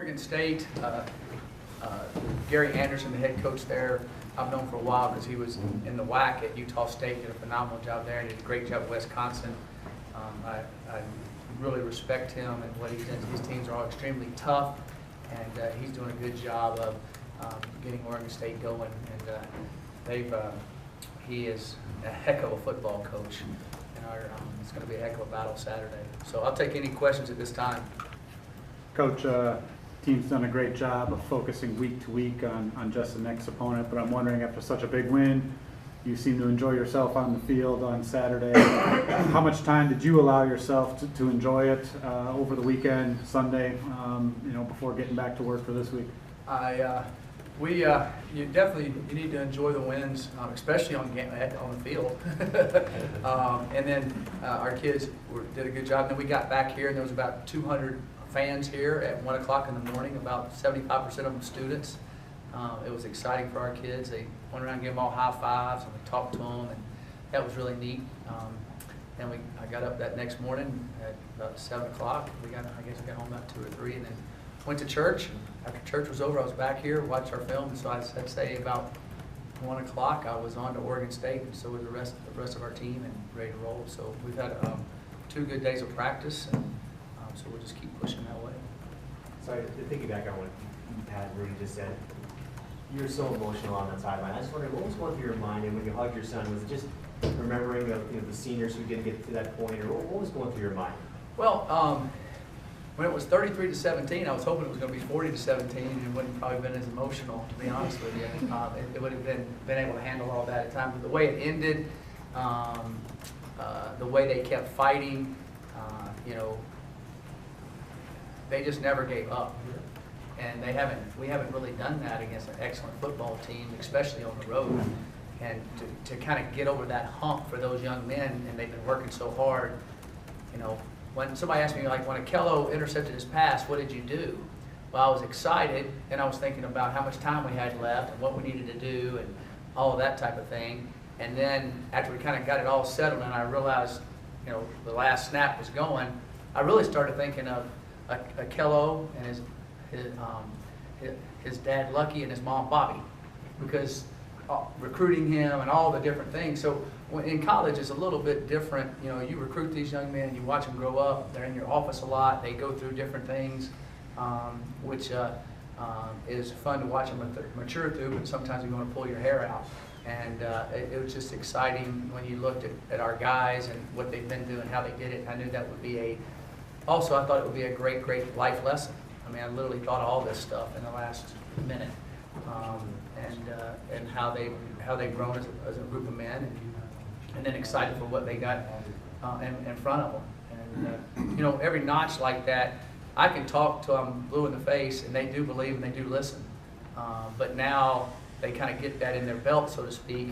Oregon State, Gary Anderson, the head coach there, I've known for a while because he was in the WAC at Utah State, did a phenomenal job there, and did a great job at Wisconsin. I really respect him and what he does. His teams are all extremely tough, and he's doing a good job of getting Oregon State going. And he is a heck of a football coach, and it's going to be a heck of a battle Saturday. So I'll take any questions at this time. Coach, team's done a great job of focusing week to week on just the next opponent, but I'm wondering, after such a big win, you seem to enjoy yourself on the field on Saturday. How much time did you allow yourself to enjoy it over the weekend, Sunday, before getting back to work for this week? You definitely need to enjoy the wins, especially on the field. And then our kids did a good job. And then we got back here, and there was about 200 fans here at 1 o'clock in the morning. About 75% of them students. It was exciting for our kids. They went around and gave them all high fives, and we talked to them, and that was really neat. And I got up that next morning at about 7 o'clock. I guess I got home about 2 or 3, and then went to church. After church was over, I was back here, watched our film. So I'd say about 1 o'clock, I was on to Oregon State, and so was the rest of our team, and ready to roll. So we've had 2 good days of practice, and so we'll just keep pushing that way. Sorry, to piggyback on what Pat Rudy just said, you were so emotional on that sideline. I just wondered, what was going through your mind, and when you hugged your son, was it just remembering of the seniors who didn't get to that point, or what was going through your mind? Well, when it was 33-17, I was hoping it was going to be 40-17, and it wouldn't probably been as emotional, to be honest with you. It would have been able to handle all that at times. But the way it ended, the way they kept fighting, they just never gave up. And we haven't really done that against an excellent football team, especially on the road. And to kind of get over that hump for those young men, and they've been working so hard, when somebody asked me, like, when Akello intercepted his pass, what did you do? Well, I was excited, and I was thinking about how much time we had left and what we needed to do and all of that type of thing. And then after we kind of got it all settled and I realized, the last snap was going, I really started thinking of Akello and his dad Lucky and his mom Bobby, because recruiting him and all the different things. So in college it's a little bit different. You recruit these young men, you watch them grow up, they're in your office a lot, they go through different things, which is fun to watch them mature through, but sometimes you want to pull your hair out. And it was just exciting when you looked at our guys and what they've been doing, how they did it. I knew that would be also I thought it would be a great, great life lesson. I mean, I literally thought of all this stuff in the last minute, and how they've grown as a group of men, and then excited for what they got in front of them. And every notch like that, I can talk till I'm blue in the face, and they do believe and they do listen. But now they kind of get that in their belt, so to speak.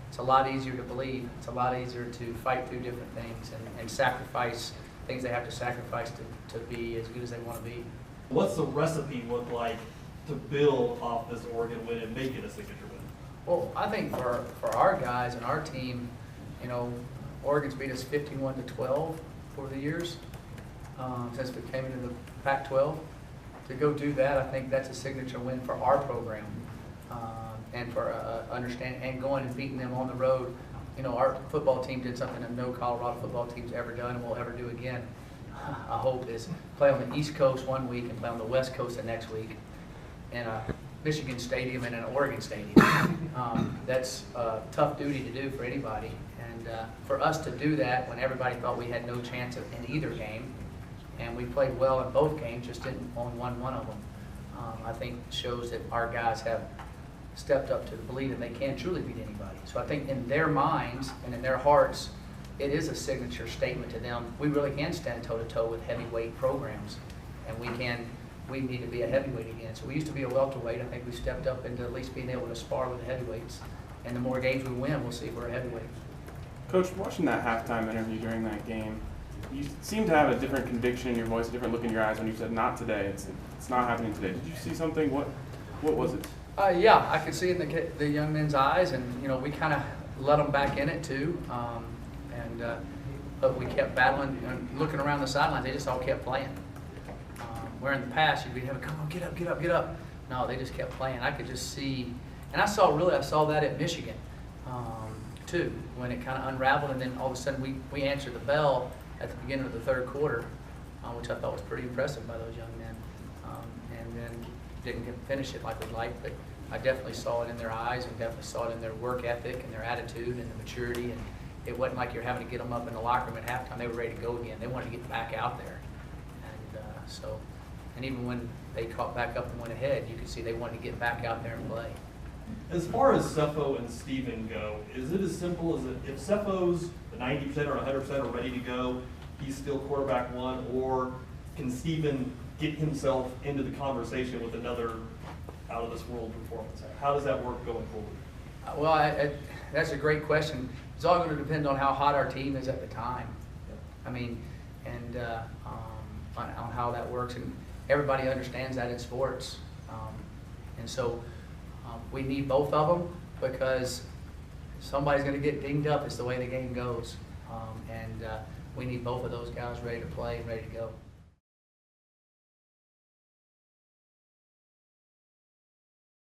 It's a lot easier to believe. It's a lot easier to fight through different things and sacrifice things they have to sacrifice to be as good as they want to be. What's the recipe look like to build off this Oregon win and make it a signature win? Well, I think for our guys and our team, Oregon's beat us 51-12 over the years since we came into the Pac-12. To go do that, I think that's a signature win for our program, and for understanding and going and beating them on the road. Our football team did something that no Colorado football team's ever done and will ever do again. I hope is play on the East Coast one week and play on the West Coast the next week in a Michigan Stadium and an Oregon Stadium. That's a tough duty to do for anybody. And for us to do that when everybody thought we had no chance in either game, and we played well in both games, just didn't only won one of them, I think shows that our guys have stepped up to the belief that they can truly beat anybody. So I think in their minds and in their hearts, it is a signature statement to them. We really can stand toe-to-toe with heavyweight programs, and we need to be a heavyweight again. So we used to be a welterweight. I think we stepped up into at least being able to spar with the heavyweights. And the more games we win, we'll see if we're a heavyweight. Coach, watching that halftime interview during that game, you seemed to have a different conviction in your voice, a different look in your eyes when you said, "Not today. It's not happening today." Did you see something? What was it? Yeah, I could see it in the young men's eyes, and we kind of let them back in it too. But we kept battling and looking around the sidelines. They just all kept playing. Where in the past, you'd be having, come on, get up, get up, get up. No, they just kept playing. I could just see, and I saw that at Michigan, too, when it kind of unraveled, and then all of a sudden we answered the bell at the beginning of the third quarter, which I thought was pretty impressive by those young men. And then didn't get to finish it like we'd like, but I definitely saw it in their eyes and definitely saw it in their work ethic and their attitude and the maturity. And it wasn't like you're having to get them up in the locker room at halftime. They were ready to go again. They wanted to get back out there. And even when they caught back up and went ahead, you could see they wanted to get back out there and play. As far as Cepho and Steven go, is it as simple as if Cepho's 90% or 100% are ready to go, he's still quarterback one, or can Steven get himself into the conversation with another out of this world performance? How does that work going forward? Well, that's a great question. It's all going to depend on how hot our team is at the time. I mean, and on how that works. And everybody understands that in sports. And so we need both of them because somebody's going to get dinged up. It's the way the game goes. And we need both of those guys ready to play and ready to go.